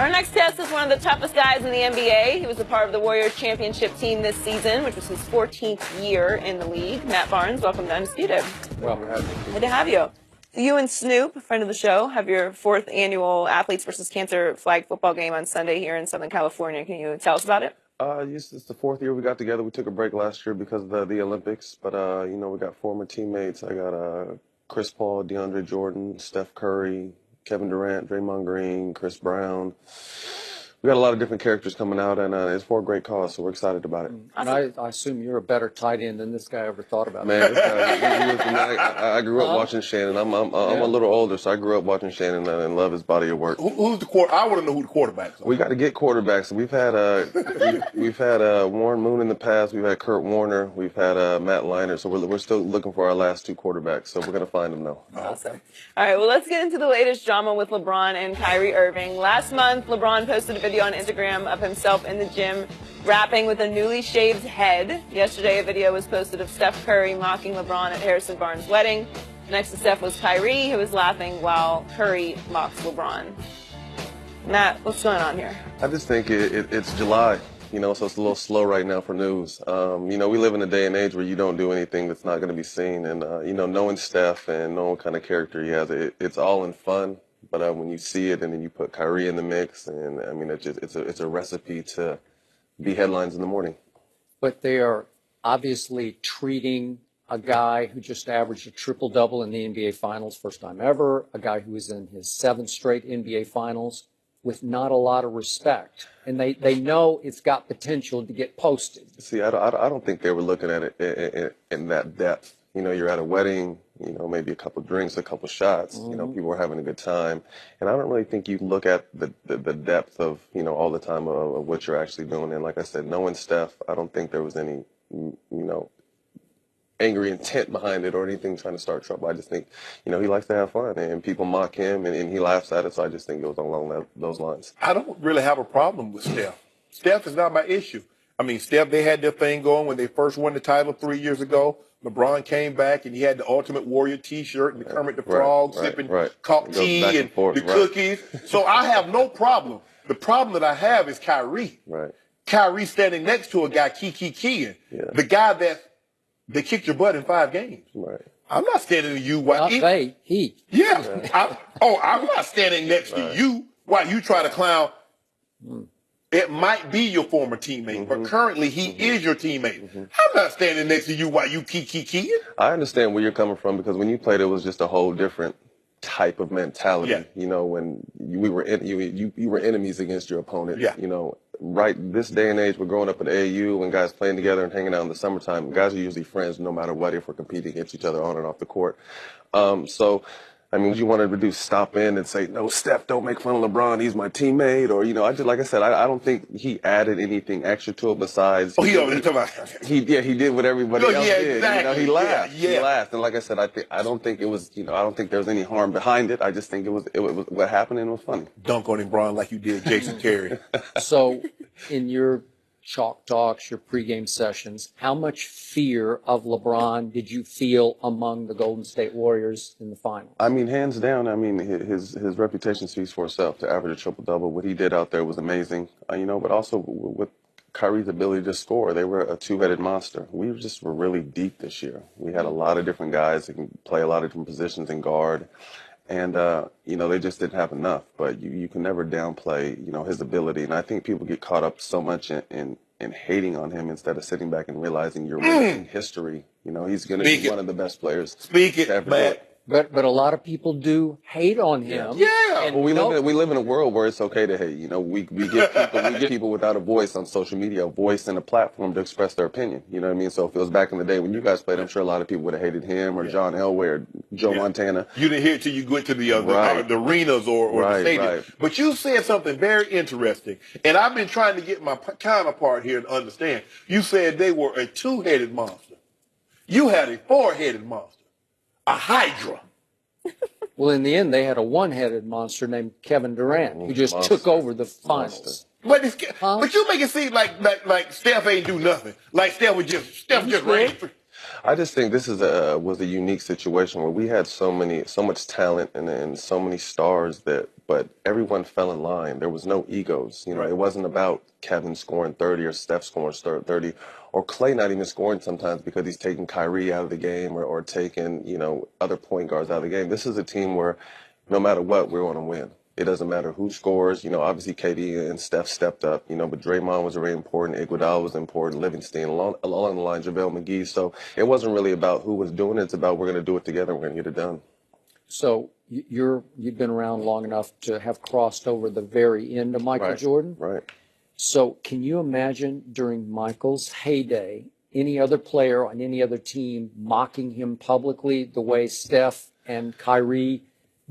Our next guest is one of the toughest guys in the NBA. He was a part of the Warriors championship team this season, which was his 14th year in the league. Matt Barnes, welcome to Undisputed. Welcome. Good to have you. So you and Snoop, a friend of the show, have your 4th annual Athletes versus Cancer flag football game on Sunday here in Southern California. Can you tell us about it? Yes, it's the 4th year we got together. We took a break last year because of the Olympics, but you know, we got former teammates. I got Chris Paul, DeAndre Jordan, Steph Curry, Kevin Durant, Draymond Green, Chris Brown. We got a lot of different characters coming out, and it's for a great cause, so we're excited about it. And I assume you're a better tight end than this guy ever thought about. Man, I grew up watching Shannon. I'm a little older, so I grew up watching Shannon and love his body of work. Who's the quarter? I want to know who the quarterbacks are. We got to get quarterbacks. We've had Warren Moon in the past. We've had Kurt Warner. We've had Matt Leinart. So we're still looking for our last 2 quarterbacks. So we're gonna find them now. Awesome. All right. Well, let's get into the latest drama with LeBron and Kyrie Irving. Last month, LeBron posted a video on Instagram of himself in the gym rapping with a newly shaved head. Yesterday, a video was posted of Steph Curry mocking LeBron at Harrison Barnes' wedding. Next to Steph was Kyrie, who was laughing while Curry mocks LeBron. Matt, what's going on here? I just think it's July, you know, so it's a little slow right now for news. You know, we live in a day and age where you don't do anything that's not going to be seen. And, you know, knowing Steph and knowing what kind of character he has, it's all in fun. But when you see it and then you put Kyrie in the mix, and I mean, it's a recipe to be headlines in the morning. But they are obviously treating a guy who just averaged a triple-double in the NBA Finals, first time ever, a guy who is in his 7th straight NBA Finals, with not a lot of respect. And they know it's got potential to get posted. See, I don't think they were looking at it in that depth. You know, you're at a wedding, you know, maybe a couple drinks, a couple shots, you know, people are having a good time. And I don't really think you look at the depth of, you know, all the time of what you're actually doing. And like I said, knowing Steph, I don't think there was any, you know, angry intent behind it or anything trying to start trouble. I just think, you know, he likes to have fun and people mock him and he laughs at it. So I just think it was along those lines. I don't really have a problem with Steph. Steph is not my issue. I mean, Steph, they had their thing going when they first won the title 3 years ago. LeBron came back and he had the Ultimate Warrior T-shirt and the Kermit the Frog sipping coffee tea and the cookies. So I have no problem. The problem that I have is Kyrie. Right. Kyrie standing next to a guy keying. Yeah. The guy that kicked your butt in 5 games. Right. I'm not standing to you while he. Yeah. I'm not standing next to you while you try to clown. It might be your former teammate, but currently he is your teammate. I'm not standing next to you while you keying. I understand where you're coming from because when you played, it was just a whole different type of mentality. Yeah. You know, when we were you were enemies against your opponent. Yeah. You know, right this day and age, we're growing up at AAU when guys playing together and hanging out in the summertime. Guys are usually friends no matter what if we're competing against each other on and off the court. So. I mean, you wanted to do stop in and say, no, Steph, don't make fun of LeBron. He's my teammate. Or, you know, like I said, I don't think he added anything extra to it besides. Oh, he did what everybody else did. Exactly. You know, he laughed. Yeah. He laughed. And like I said, I don't think it was, you know, I don't think there was any harm behind it. I just think it was what happened and it was funny. Dunk on him, Bron, like you did Jason Terry. So in your chalk talks, your pregame sessions, how much fear of LeBron did you feel among the Golden State Warriors in the final? I mean, hands down, I mean, his reputation speaks for itself. To average a triple-double, what he did out there was amazing, you know, but also with Kyrie's ability to score, they were a two-headed monster. We were really deep this year. We had a lot of different guys that can play a lot of different positions in guard. And, you know, they just didn't have enough. But you can never downplay, you know, his ability. And I think people get caught up so much in hating on him instead of sitting back and realizing you're witnessing history. You know, he's going to be one of the best players. But a lot of people do hate on him. Yeah. And we live in a world where it's okay to hate. You know, we give people without a voice on social media a voice and a platform to express their opinion. You know what I mean? So if it was back in the day when you guys played, I'm sure a lot of people would have hated him or John Elway or Joe Montana. You didn't hear it till you went to the arenas or the stadium. Right. But you said something very interesting, and I've been trying to get my counterpart here to understand. You said they were a 2-headed monster. You had a 4-headed monster. A hydra. Well, in the end, they had a 1-headed monster named Kevin Durant who just took over the finals. But you make it seem like Steph ain't do nothing. Like Steph just ran. I just think this was a unique situation where we had so much talent and so many stars that but everyone fell in line. There was no egos. You know, Right. it wasn't about Kevin scoring 30 or Steph scoring 30 or Clay not even scoring sometimes because he's taking Kyrie out of the game or taking, you know, other point guards out of the game. This is a team where no matter what, we're going to win. It doesn't matter who scores. You know, obviously KD and Steph stepped up, you know, but Draymond was very important. Iguodala was important. Livingston, along the line, JaVale McGee. So it wasn't really about who was doing it. It's about we're going to do it together. We're going to get it done. So you've been around long enough to have crossed over the very end of Michael Jordan. Right. So can you imagine during Michael's heyday, any other player on any other team mocking him publicly the way Steph and Kyrie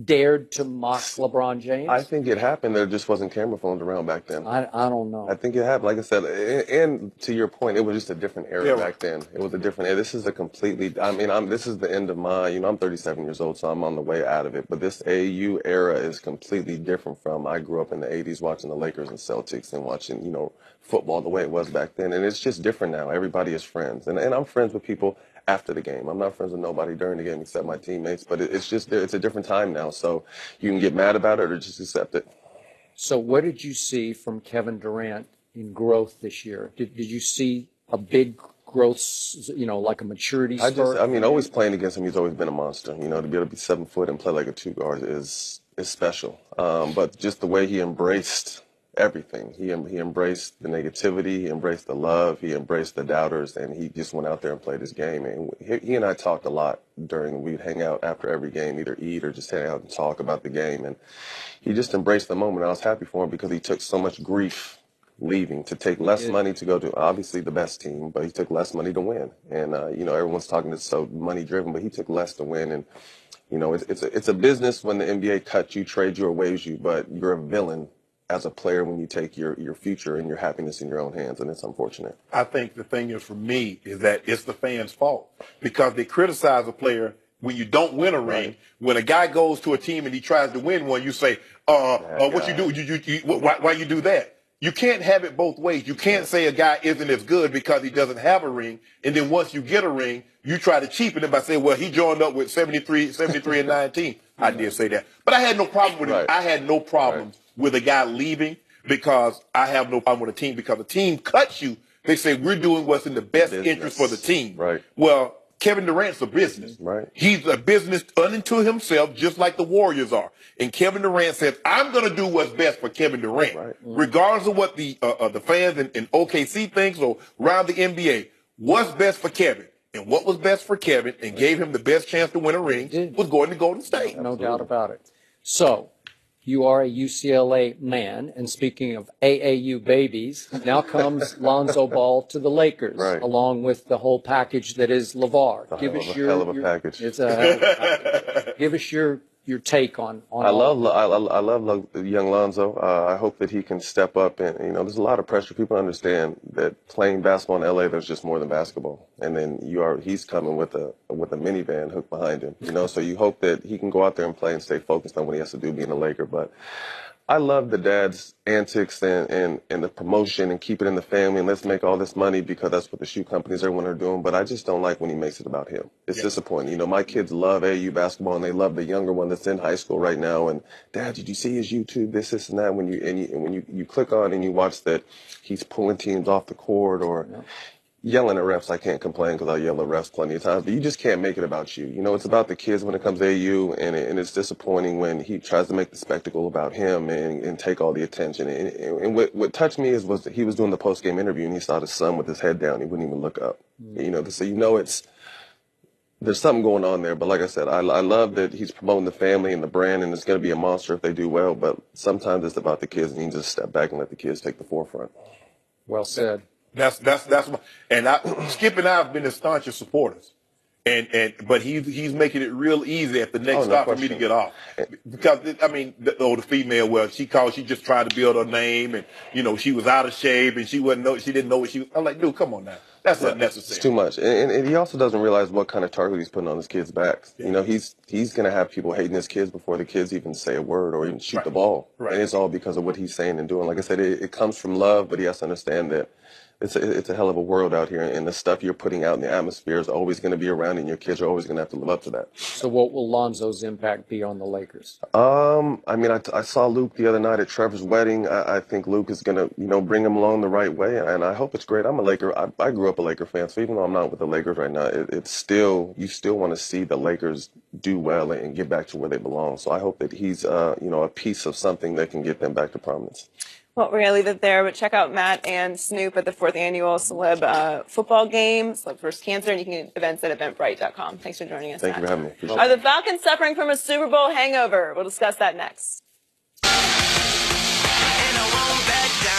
dared to mock LeBron James? I think it happened. There just wasn't camera phones around back then. I don't know. I think it happened. Like I said, and to your point, it was just a different era back then. It was a different era. This is a completely, I mean, this is the end of my, you know, I'm 37 years old, so I'm on the way out of it. But this AAU era is completely different from, I grew up in the 80s watching the Lakers and Celtics and watching, you know, football the way it was back then. And it's just different now. Everybody is friends. And I'm friends with people after the game. I'm not friends with nobody during the game except my teammates, but it's just, it's a different time now. So you can get mad about it or just accept it. So what did you see from Kevin Durant in growth this year? Did you see a big growth, you know, like a maturity spurt? I mean, always playing against him, he's always been a monster. You know, to be able to be 7 foot and play like a two guard is special. But just the way he embraced everything. He embraced the negativity, he embraced the love, he embraced the doubters, and he just went out there and played his game. And he and I talked a lot we'd hang out after every game, either eat or just hang out and talk about the game. And he just embraced the moment. I was happy for him because he took so much grief leaving to take less money to go to obviously the best team, but he took less money to win. And, you know, everyone's talking it's so money driven, but he took less to win. And, you know, it's a business when the NBA cuts you, trades you, or waives you, but you're a villain as a player when you take your future and your happiness in your own hands, and it's unfortunate. I think the thing is for me is that it's the fans' fault because they criticize a player when you don't win a ring. When a guy goes to a team and he tries to win one, you say, what you do? Why you do that? You can't have it both ways. You can't say a guy isn't as good because he doesn't have a ring, and then once you get a ring, you try to cheapen it by saying, well, he joined up with 73 and 19. I did say that. But I had no problem with it. I had no problems with a guy leaving because I have no problem with a team because a team cuts you. They say, we're doing what's in the best interest for the team. Right. Well, Kevin Durant's a business. Right. He's a business unto himself, just like the Warriors are. And Kevin Durant says, I'm going to do what's best for Kevin Durant. Regardless of what the fans in OKC thinks or around the NBA, what's best for Kevin? And what was best for Kevin and gave him the best chance to win a ring was going to Golden State. No doubt about it. So you are a UCLA man, and speaking of AAU babies, now comes Lonzo Ball to the Lakers, along with the whole package that is LeVar. Give us hell of a package. It's a hell of a package. Give us your take on. I love young Lonzo. I hope that he can step up, and you know, there's a lot of pressure. People understand that playing basketball in LA, there's just more than basketball. And then he's coming with a minivan hooked behind him. You know, so you hope that he can go out there and play and stay focused on what he has to do being a Laker. But I love the dad's antics and the promotion and keep it in the family and let's make all this money because that's what the shoe companies, everyone are doing. But I just don't like when he makes it about him. It's disappointing. You know, my kids love AAU basketball and they love the younger one that's in high school right now. And Dad, did you see his YouTube, this and that? When you click on and you watch that he's pulling teams off the court or yelling at refs. I can't complain because I yell at refs plenty of times, but you just can't make it about you. You know, it's about the kids when it comes to AU, and it's disappointing when he tries to make the spectacle about him and take all the attention. And what touched me was that he was doing the post-game interview and he saw his son with his head down. He wouldn't even look up. You know, so you know there's something going on there. But like I said, I love that he's promoting the family and the brand, and it's going to be a monster if they do well. But sometimes it's about the kids, and you can just step back and let the kids take the forefront. Well said. That's and Skip and I have been his staunchest supporters, but he's making it real easy at the next stop for me to get off because I mean the female she just tried to build her name and you know she was out of shape and she didn't know what she was. I'm like, dude, come on now. That's It's unnecessary. too much, and he also doesn't realize what kind of target he's putting on his kids' backs. Yeah. You know, he's going to have people hating his kids before the kids even say a word or even shoot the ball, Right. and it's all because of what he's saying and doing. Like I said, it comes from love, but he has to understand that it's a hell of a world out here, and the stuff you're putting out in the atmosphere is always going to be around, and your kids are always going to have to live up to that. So what will Lonzo's impact be on the Lakers? I mean, I saw Luke the other night at Trevor's wedding. I think Luke is gonna, bring him along the right way, and I hope it's great. I'm a Laker. I grew up a Laker fan, so even though I'm not with the Lakers right now, it's still, you still want to see the Lakers do well and get back to where they belong. So I hope that he's, a piece of something that can get them back to prominence. Well, we're going to leave it there, but check out Matt and Snoop at the 4th annual Celeb football game, Celeb vs. Cancer, and you can get events at eventbrite.com. Thanks for joining us. Thank you for having me. Appreciate it. Are the Falcons suffering from a Super Bowl hangover? We'll discuss that next. And I won't back down.